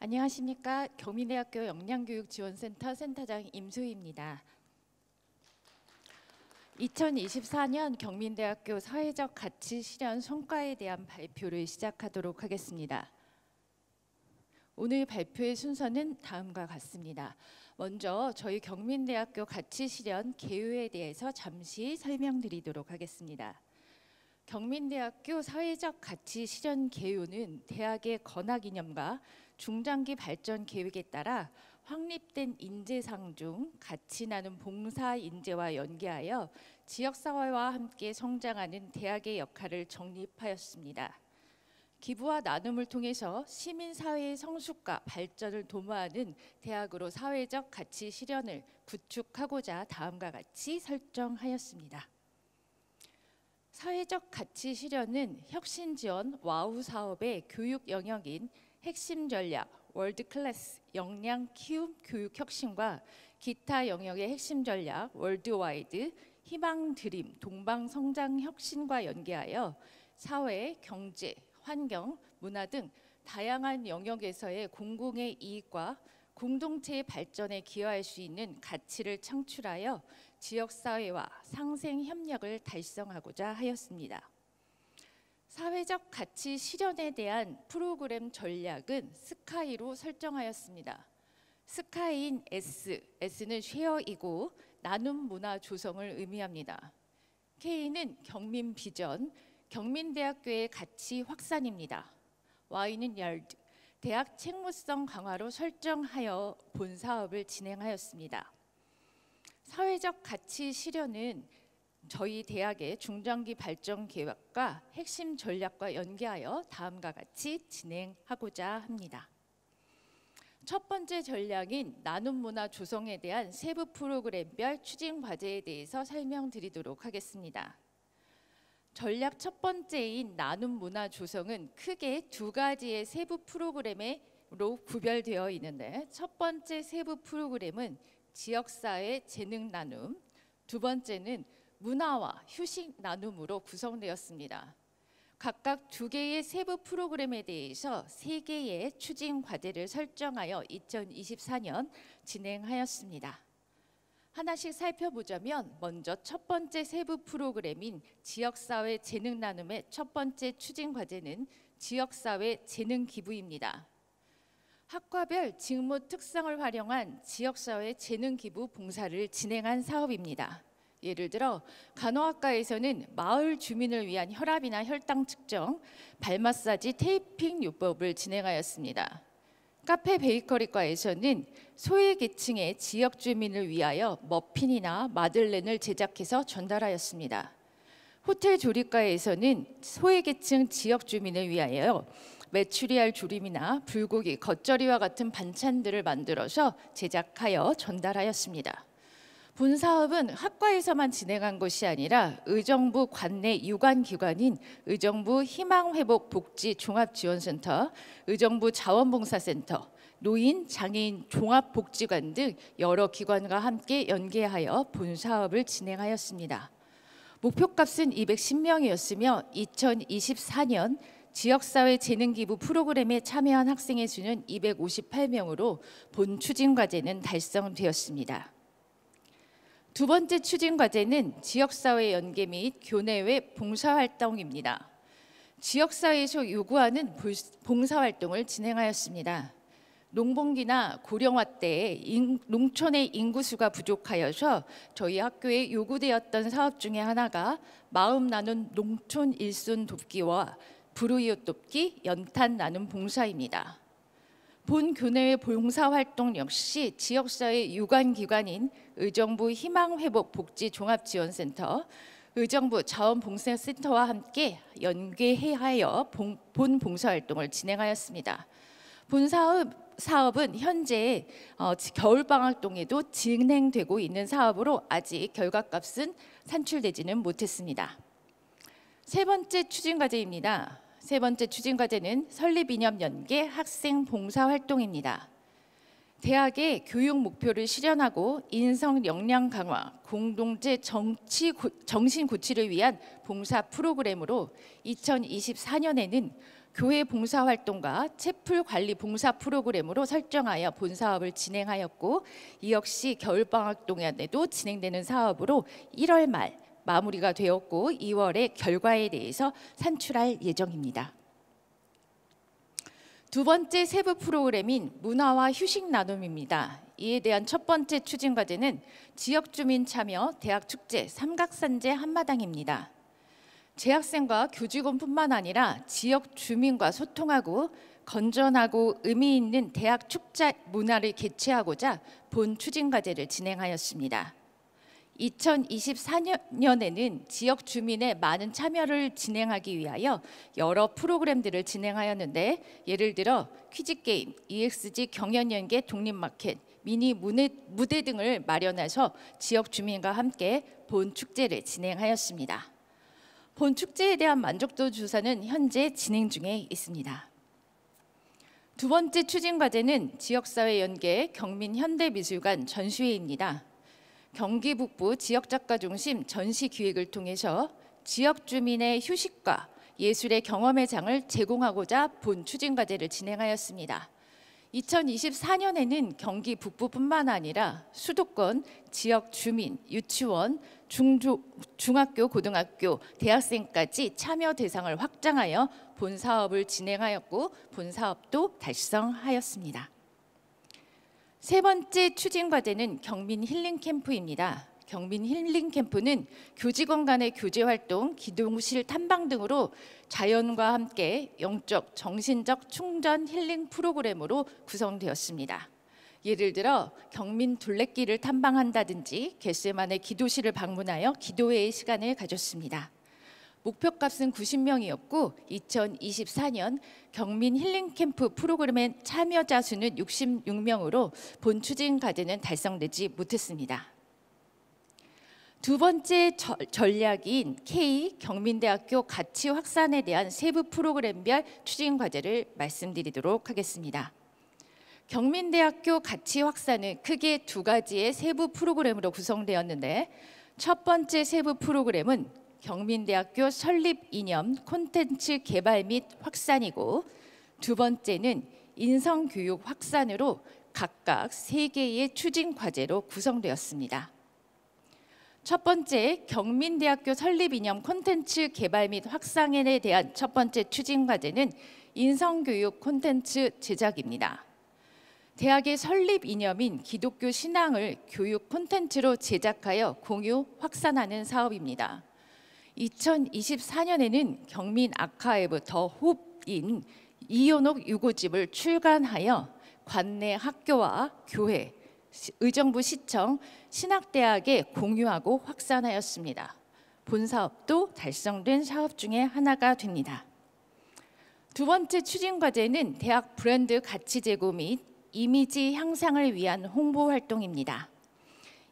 안녕하십니까. 경민대학교 역량교육지원센터 센터장 임소희입니다. 2024년 경민대학교 사회적 가치 실현 성과에 대한 발표를 시작하도록 하겠습니다. 오늘 발표의 순서는 다음과 같습니다. 먼저 저희 경민대학교 가치 실현 개요에 대해서 잠시 설명드리도록 하겠습니다. 경민대학교 사회적 가치 실현 개요는 대학의 건학 이념과 중장기 발전 계획에 따라 확립된 인재상 중 가치 나눔 봉사 인재와 연계하여 지역사회와 함께 성장하는 대학의 역할을 정립하였습니다. 기부와 나눔을 통해서 시민사회의 성숙과 발전을 도모하는 대학으로 사회적 가치 실현을 구축하고자 다음과 같이 설정하였습니다. 사회적 가치 실현은 혁신 지원 와우 사업의 교육 영역인 핵심 전략, 월드 클래스, 역량 키움 교육 혁신과 기타 영역의 핵심 전략, 월드와이드, 희망 드림, 동방 성장 혁신과 연계하여 사회, 경제, 환경, 문화 등 다양한 영역에서의 공공의 이익과 공동체의 발전에 기여할 수 있는 가치를 창출하여 지역사회와 상생 협력을 달성하고자 하였습니다. 사회적 가치 실현에 대한 프로그램 전략은 스카이로 설정하였습니다. 스카이인 S, S는 쉐어이고 나눔 문화 조성을 의미합니다. K는 경민 비전, 경민대학교의 가치 확산입니다. Y는 열드, 대학 책무성 강화로 설정하여 본 사업을 진행하였습니다. 사회적 가치 실현은 저희 대학의 중장기 발전 계획과 핵심 전략과 연계하여 다음과 같이 진행하고자 합니다. 첫 번째 전략인 나눔 문화 조성에 대한 세부 프로그램별 추진 과제에 대해서 설명드리도록 하겠습니다. 전략 첫 번째인 나눔 문화 조성은 크게 두 가지의 세부 프로그램으로 구별되어 있는데, 첫 번째 세부 프로그램은 지역사회 재능 나눔, 두 번째는 문화와 휴식 나눔으로 구성되었습니다. 각각 두 개의 세부 프로그램에 대해서 세 개의 추진 과제를 설정하여 2024년 진행하였습니다. 하나씩 살펴보자면, 먼저 첫 번째 세부 프로그램인 지역사회 재능 나눔의 첫 번째 추진 과제는 지역사회 재능 기부입니다. 학과별 직무 특성을 활용한 지역사회 재능 기부 봉사를 진행한 사업입니다. 예를 들어 간호학과에서는 마을 주민을 위한 혈압이나 혈당 측정, 발 마사지 테이핑 요법을 진행하였습니다. 카페 베이커리과에서는 소외계층의 지역 주민을 위하여 머핀이나 마들렌을 제작해서 전달하였습니다. 호텔 조리과에서는 소외계층 지역 주민을 위하여 메추리알 조림이나 불고기, 겉절이와 같은 반찬들을 만들어서 제작하여 전달하였습니다. 본 사업은 학과에서만 진행한 것이 아니라 의정부 관내 유관기관인 의정부 희망회복복지종합지원센터, 의정부 자원봉사센터, 노인, 장애인 종합복지관 등 여러 기관과 함께 연계하여 본 사업을 진행하였습니다. 목표값은 210명이었으며 2024년 지역사회 재능기부 프로그램에 참여한 학생의 수는 258명으로 본 추진과제는 달성되었습니다. 두 번째 추진과제는 지역사회 연계 및 교내외 봉사활동입니다. 지역사회에서 요구하는 봉사활동을 진행하였습니다. 농번기나 고령화 때 농촌의 인구수가 부족하여서 저희 학교에 요구되었던 사업 중에 하나가 마음 나눈 농촌 일손 돕기와 불우이웃 돕기, 연탄 나눔 봉사입니다. 본 교내외 봉사활동 역시 지역사회 유관기관인 의정부 희망회복복지종합지원센터, 의정부 자원봉사센터와 함께 연계하여 본 봉사활동을 진행하였습니다. 본 사업은 현재 겨울방학 동에도 진행되고 있는 사업으로 아직 결과값은 산출되지는 못했습니다. 세 번째 추진과제입니다. 세 번째 추진과제는 설립이념 연계 학생 봉사활동입니다. 대학의 교육 목표를 실현하고 인성 역량 강화, 공동체 정신 고취를 위한 봉사 프로그램으로 2024년에는 교회 봉사활동과 채플 관리 봉사 프로그램으로 설정하여 본 사업을 진행하였고, 이 역시 겨울방학 동안에도 진행되는 사업으로 1월 말 마무리가 되었고 2월에 결과에 대해서 산출할 예정입니다. 두 번째 세부 프로그램인 문화와 휴식 나눔입니다. 이에 대한 첫 번째 추진 과제는 지역 주민 참여 대학 축제 삼각산제 한마당입니다. 재학생과 교직원뿐만 아니라 지역 주민과 소통하고 건전하고 의미 있는 대학 축제 문화를 개최하고자 본 추진 과제를 진행하였습니다. 2024년에는 지역 주민의 많은 참여를 진행하기 위하여 여러 프로그램들을 진행하였는데, 예를 들어 퀴즈게임, EXG 경연연계 독립마켓, 미니 무대 등을 마련해서 지역 주민과 함께 본 축제를 진행하였습니다. 본 축제에 대한 만족도 조사는 현재 진행 중에 있습니다. 두 번째 추진 과제는 지역사회 연계 경민현대미술관 전시회입니다. 경기 북부 지역작가 중심 전시기획을 통해서 지역 주민의 휴식과 예술의 경험의 장을 제공하고자 본 추진 과제를 진행하였습니다. 2024년에는 경기 북부뿐만 아니라 수도권 지역 주민, 유치원, 중학교, 고등학교, 대학생까지 참여 대상을 확장하여 본 사업을 진행하였고 본 사업도 달성하였습니다. 세 번째 추진 과제는 경민 힐링 캠프입니다. 경민 힐링 캠프는 교직원 간의 교제 활동, 기동실 탐방 등으로 자연과 함께 영적, 정신적 충전 힐링 프로그램으로 구성되었습니다. 예를 들어 경민 둘레길을 탐방한다든지 겟세만의 기도실을 방문하여 기도회의 시간을 가졌습니다. 목표값은 90명이었고 2024년 경민 힐링 캠프 프로그램의 참여자 수는 66명으로 본 추진 과제는 달성되지 못했습니다. 두 번째 전략인 K 경민대학교 가치 확산에 대한 세부 프로그램별 추진 과제를 말씀드리도록 하겠습니다. 경민대학교 가치 확산은 크게 두 가지의 세부 프로그램으로 구성되었는데, 첫 번째 세부 프로그램은 경민대학교 설립 이념 콘텐츠 개발 및 확산이고, 두 번째는 인성교육 확산으로 각각 3개의 추진 과제로 구성되었습니다. 첫 번째 경민대학교 설립 이념 콘텐츠 개발 및 확산에 대한 첫 번째 추진 과제는 인성교육 콘텐츠 제작입니다. 대학의 설립 이념인 기독교 신앙을 교육 콘텐츠로 제작하여 공유, 확산하는 사업입니다. 2024년에는 경민 아카이브 더 홉인 이효녹 유고집을 출간하여 관내 학교와 교회, 의정부 시청, 신학대학에 공유하고 확산하였습니다. 본 사업도 달성된 사업 중에 하나가 됩니다. 두 번째 추진 과제는 대학 브랜드 가치 제고 및 이미지 향상을 위한 홍보 활동입니다.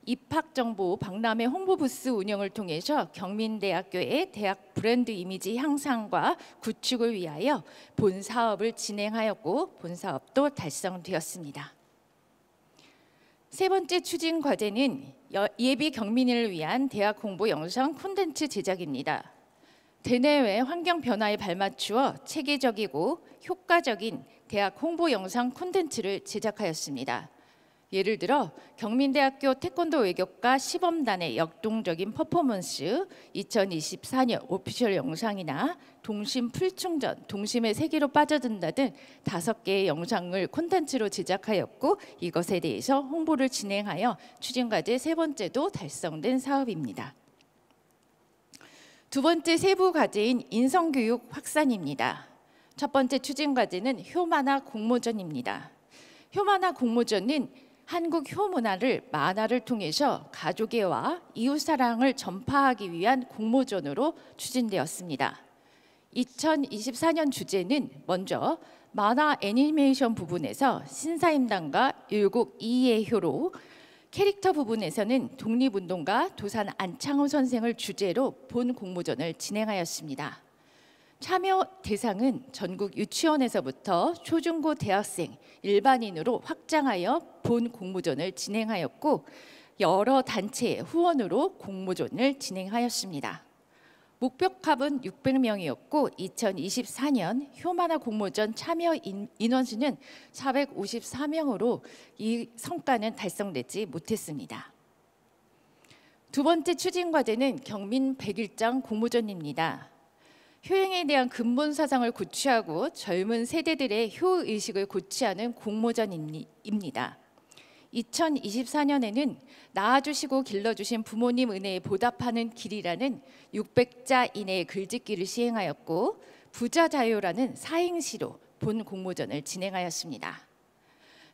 입학정보 박람회 홍보 부스 운영을 통해서 경민대학교의 대학 브랜드 이미지 향상과 구축을 위하여 본 사업을 진행하였고 본 사업도 달성되었습니다. 세 번째 추진 과제는 예비 경민을 위한 대학 홍보 영상 콘텐츠 제작입니다. 대내외 환경 변화에 발맞추어 체계적이고 효과적인 대학 홍보 영상 콘텐츠를 제작하였습니다. 예를 들어 경민대학교 태권도 외교과 시범단의 역동적인 퍼포먼스, 2024년 오피셜 영상이나 동심 풀충전, 동심의 세계로 빠져든다 등 5개의 영상을 콘텐츠로 제작하였고, 이것에 대해서 홍보를 진행하여 추진과제 세 번째도 달성된 사업입니다. 두 번째 세부 과제인 인성교육 확산입니다. 첫 번째 추진과제는 효만화 공모전입니다. 효만화 공모전은 한국 효문화를 만화를 통해서 가족애와 이웃사랑을 전파하기 위한 공모전으로 추진되었습니다. 2024년 주제는 먼저 만화 애니메이션 부분에서 신사임당과 율곡 이의 효로, 캐릭터 부분에서는 독립운동가 도산 안창호 선생을 주제로 본 공모전을 진행하였습니다. 참여 대상은 전국 유치원에서부터 초중고 대학생, 일반인으로 확장하여 본 공모전을 진행하였고, 여러 단체의 후원으로 공모전을 진행하였습니다. 목표값은 600명이었고 2024년 효만화 공모전 참여 인원수는 454명으로 이 성과는 달성되지 못했습니다. 두 번째 추진 과제는 경민 100일장 공모전입니다. 효행에 대한 근본 사상을 고취하고 젊은 세대들의 효의식을 고취하는 공모전입니다. 2024년에는 낳아주시고 길러주신 부모님 은혜에 보답하는 길이라는 600자 이내의 글짓기를 시행하였고 부자 자요라는 사행시로 본 공모전을 진행하였습니다.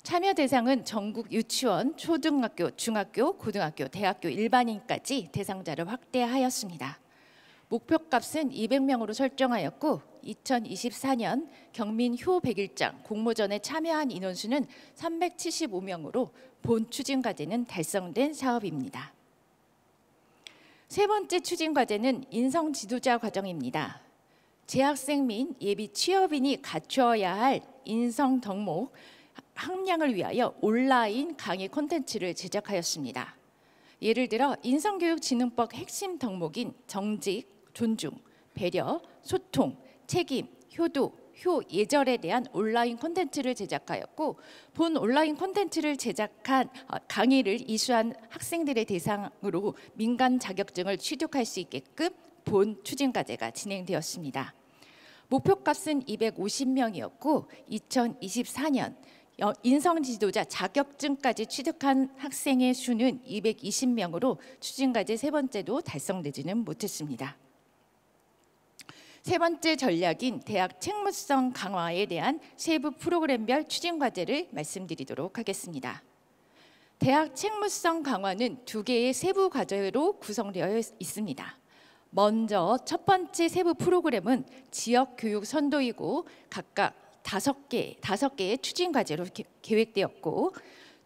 참여 대상은 전국 유치원, 초등학교, 중학교, 고등학교, 대학교 일반인까지 대상자를 확대하였습니다. 목표값은 200명으로 설정하였고 2024년 경민 효 100일장 공모전에 참여한 인원수는 375명으로 본 추진 과제는 달성된 사업입니다. 세 번째 추진 과제는 인성 지도자 과정입니다. 재학생 및 예비 취업인이 갖춰야 할 인성 덕목 함량을 위하여 온라인 강의 콘텐츠를 제작하였습니다. 예를 들어 인성교육진흥법 핵심 덕목인 정직, 존중, 배려, 소통, 책임, 효도, 효, 예절에 대한 온라인 콘텐츠를 제작하였고 본 온라인 콘텐츠를 제작한 강의를 이수한 학생들의 대상으로 민간 자격증을 취득할 수 있게끔 본 추진과제가 진행되었습니다. 목표값은 250명이었고 2024년 인성지도자 자격증까지 취득한 학생의 수는 220명으로 추진과제 세 번째도 달성되지는 못했습니다. 세 번째 전략인 대학 책무성 강화에 대한 세부 프로그램별 추진 과제를 말씀드리도록 하겠습니다. 대학 책무성 강화는 두 개의 세부 과제로 구성되어 있습니다. 먼저 첫 번째 세부 프로그램은 지역 교육 선도이고 각각 5개의 추진 과제로 계획되었고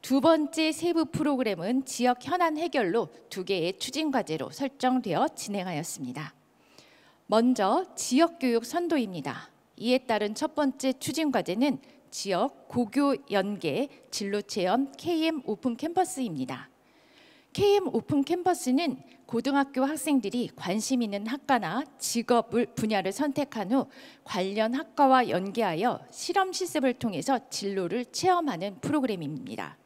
두 번째 세부 프로그램은 지역 현안 해결로 2개의 추진 과제로 설정되어 진행하였습니다. 먼저 지역교육 선도입니다. 이에 따른 첫 번째 추진 과제는 지역 고교 연계 진로 체험 KM 오픈 캠퍼스입니다. KM 오픈 캠퍼스는 고등학교 학생들이 관심 있는 학과나 직업을 분야를 선택한 후 관련 학과와 연계하여 실험 실습을 통해서 진로를 체험하는 프로그램입니다.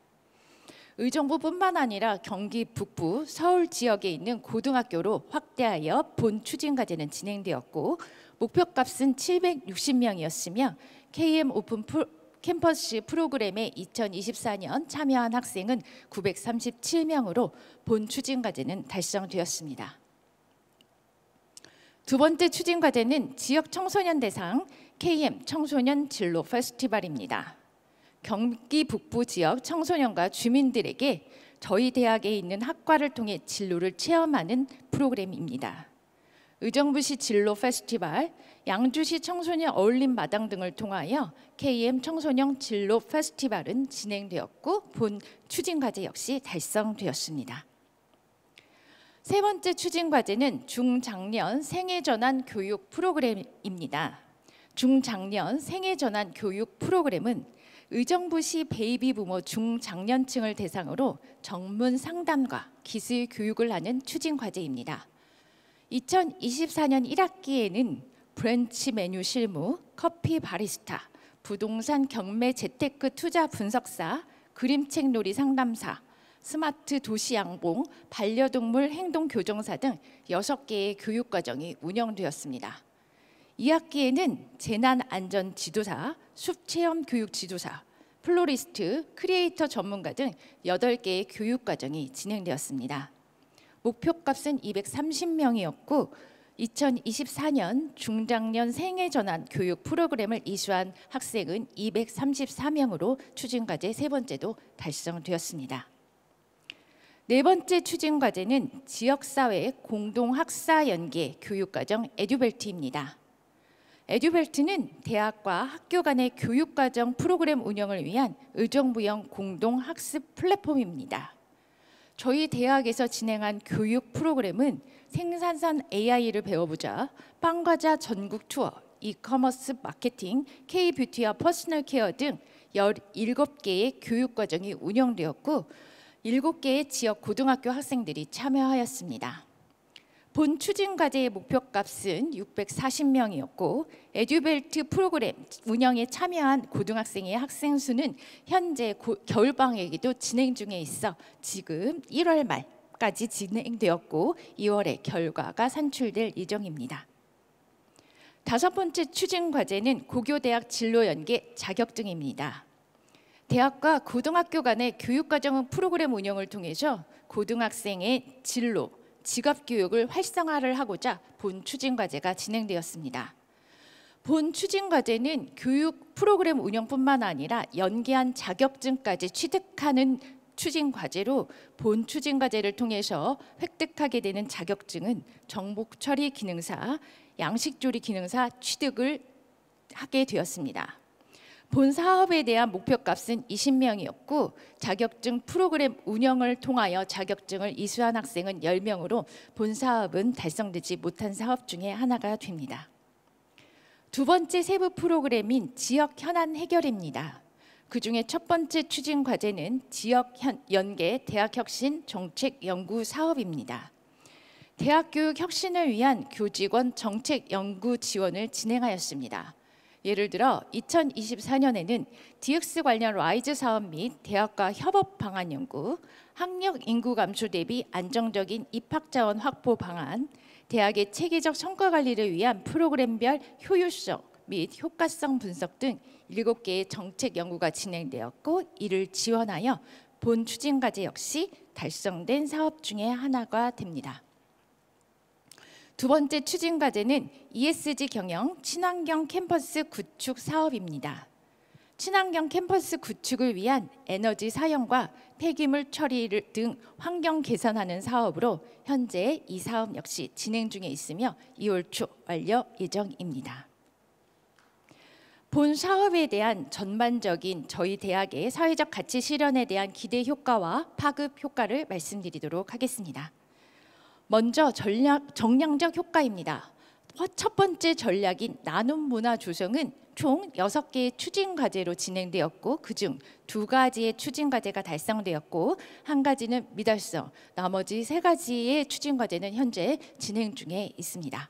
의정부뿐만 아니라 경기 북부, 서울 지역에 있는 고등학교로 확대하여 본 추진 과제는 진행되었고 목표값은 760명이었으며 KM 오픈 캠퍼스 프로그램에 2024년 참여한 학생은 937명으로 본 추진 과제는 달성되었습니다. 두 번째 추진 과제는 지역 청소년 대상 KM 청소년 진로 페스티벌입니다. 경기 북부 지역 청소년과 주민들에게 저희 대학에 있는 학과를 통해 진로를 체험하는 프로그램입니다. 의정부시 진로 페스티벌, 양주시 청소년 어울림 마당 등을 통하여 KM 청소년 진로 페스티벌은 진행되었고 본 추진 과제 역시 달성되었습니다. 세 번째 추진 과제는 중장년 생애 전환 교육 프로그램입니다. 중장년 생애 전환 교육 프로그램은 의정부시 베이비 부모 중장년층을 대상으로 전문 상담과 기술 교육을 하는 추진 과제입니다. 2024년 1학기에는 브런치 메뉴 실무, 커피 바리스타, 부동산 경매 재테크 투자 분석사, 그림책 놀이 상담사, 스마트 도시 양봉, 반려동물 행동 교정사 등 6개의 교육 과정이 운영되었습니다. 2학기에는 재난 안전 지도사, 숲 체험 교육 지도사, 플로리스트, 크리에이터 전문가 등 8개의 교육 과정이 진행되었습니다. 목표값은 230명이었고 2024년 중장년 생애 전환 교육 프로그램을 이수한 학생은 234명으로 추진 과제 세 번째도 달성되었습니다. 네 번째 추진 과제는 지역사회 공동학사 연계 교육과정 에듀벨트입니다. 에듀벨트는 대학과 학교 간의 교육과정 프로그램 운영을 위한 의정부형 공동학습 플랫폼입니다. 저희 대학에서 진행한 교육 프로그램은 생산성 AI를 배워보자, 빵과자 전국 투어, 이커머스 마케팅, K뷰티와 퍼스널 케어 등 17개의 교육과정이 운영되었고 7개의 지역 고등학교 학생들이 참여하였습니다. 본 추진 과제의 목표값은 640명이었고 에듀벨트 프로그램 운영에 참여한 고등학생의 학생 수는 현재 겨울방학에도 진행 중에 있어 지금 1월 말까지 진행되었고 2월에 결과가 산출될 예정입니다. 다섯 번째 추진 과제는 고교대학 진로 연계 자격증입니다. 대학과 고등학교 간의 교육과정 프로그램 운영을 통해서 고등학생의 진로, 직업교육을 활성화를 하고자 본 추진과제가 진행되었습니다. 본 추진과제는 교육 프로그램 운영뿐만 아니라 연계한 자격증까지 취득하는 추진과제로 본 추진과제를 통해서 획득하게 되는 자격증은 정보처리 기능사, 양식조리 기능사 취득을 하게 되었습니다. 본 사업에 대한 목표값은 20명이었고 자격증 프로그램 운영을 통하여 자격증을 이수한 학생은 10명으로 본 사업은 달성되지 못한 사업 중에 하나가 됩니다. 두 번째 세부 프로그램인 지역 현안 해결입니다. 그중에 첫 번째 추진 과제는 지역 연계 대학혁신 정책 연구 사업입니다. 대학교육 혁신을 위한 교직원 정책 연구 지원을 진행하였습니다. 예를 들어 2024년에는 DX 관련 라이즈 사업 및 대학과 협업 방안 연구, 학력 인구 감소 대비 안정적인 입학 자원 확보 방안, 대학의 체계적 성과 관리를 위한 프로그램별 효율성 및 효과성 분석 등 7개의 정책 연구가 진행되었고 이를 지원하여 본 추진 과제 역시 달성된 사업 중에 하나가 됩니다. 두 번째 추진 과제는 ESG 경영 친환경 캠퍼스 구축 사업입니다. 친환경 캠퍼스 구축을 위한 에너지 사용과 폐기물 처리 등 환경 개선하는 사업으로 현재 이 사업 역시 진행 중에 있으며 2월 초 완료 예정입니다. 본 사업에 대한 전반적인 저희 대학의 사회적 가치 실현에 대한 기대 효과와 파급 효과를 말씀드리도록 하겠습니다. 먼저 정량적 효과입니다. 첫 번째 전략인 나눔 문화 조성은 총 6개의 추진 과제로 진행되었고 그중 2가지의 추진 과제가 달성되었고 1가지는 미달성, 나머지 3가지의 추진 과제는 현재 진행 중에 있습니다.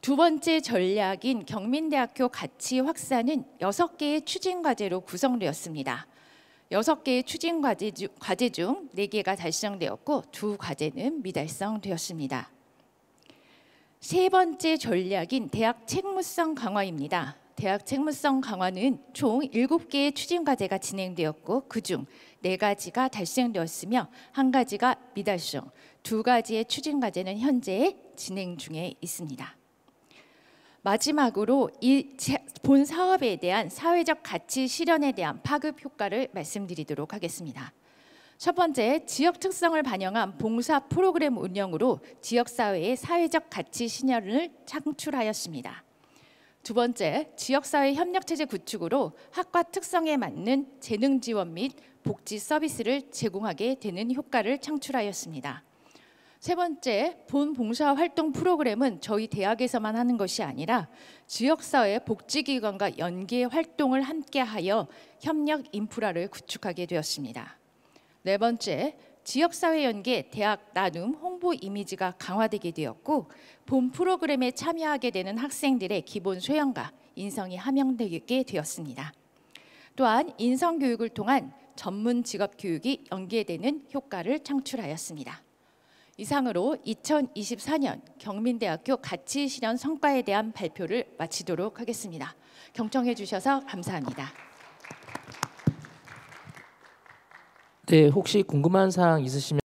두 번째 전략인 경민대학교 가치 확산은 6개의 추진 과제로 구성되었습니다. 6개의 추진 과제 중 4개가 달성되었고 2과제는 미달성되었습니다. 세 번째 전략인 대학 책무성 강화입니다. 대학 책무성 강화는 총 7개의 추진 과제가 진행되었고 그중 4가지가 달성되었으며 1가지가 미달성, 2가지의 추진 과제는 현재 진행 중에 있습니다. 마지막으로 이 본 사업에 대한 사회적 가치 실현에 대한 파급 효과를 말씀드리도록 하겠습니다. 첫 번째, 지역 특성을 반영한 봉사 프로그램 운영으로 지역사회의 사회적 가치 실현을 창출하였습니다. 두 번째, 지역사회 협력체제 구축으로 학과 특성에 맞는 재능 지원 및 복지 서비스를 제공하게 되는 효과를 창출하였습니다. 세 번째, 본 봉사활동 프로그램은 저희 대학에서만 하는 것이 아니라 지역사회 복지기관과 연계 활동을 함께하여 협력 인프라를 구축하게 되었습니다. 네 번째, 지역사회 연계 대학 나눔 홍보 이미지가 강화되게 되었고 본 프로그램에 참여하게 되는 학생들의 기본 소양과 인성이 함양되게 되었습니다. 또한 인성교육을 통한 전문 직업 교육이 연계되는 효과를 창출하였습니다. 이상으로 2024년 경민대학교 가치 실현 성과에 대한 발표를 마치도록 하겠습니다. 경청해 주셔서 감사합니다. 네, 혹시 궁금한 사항 있으시면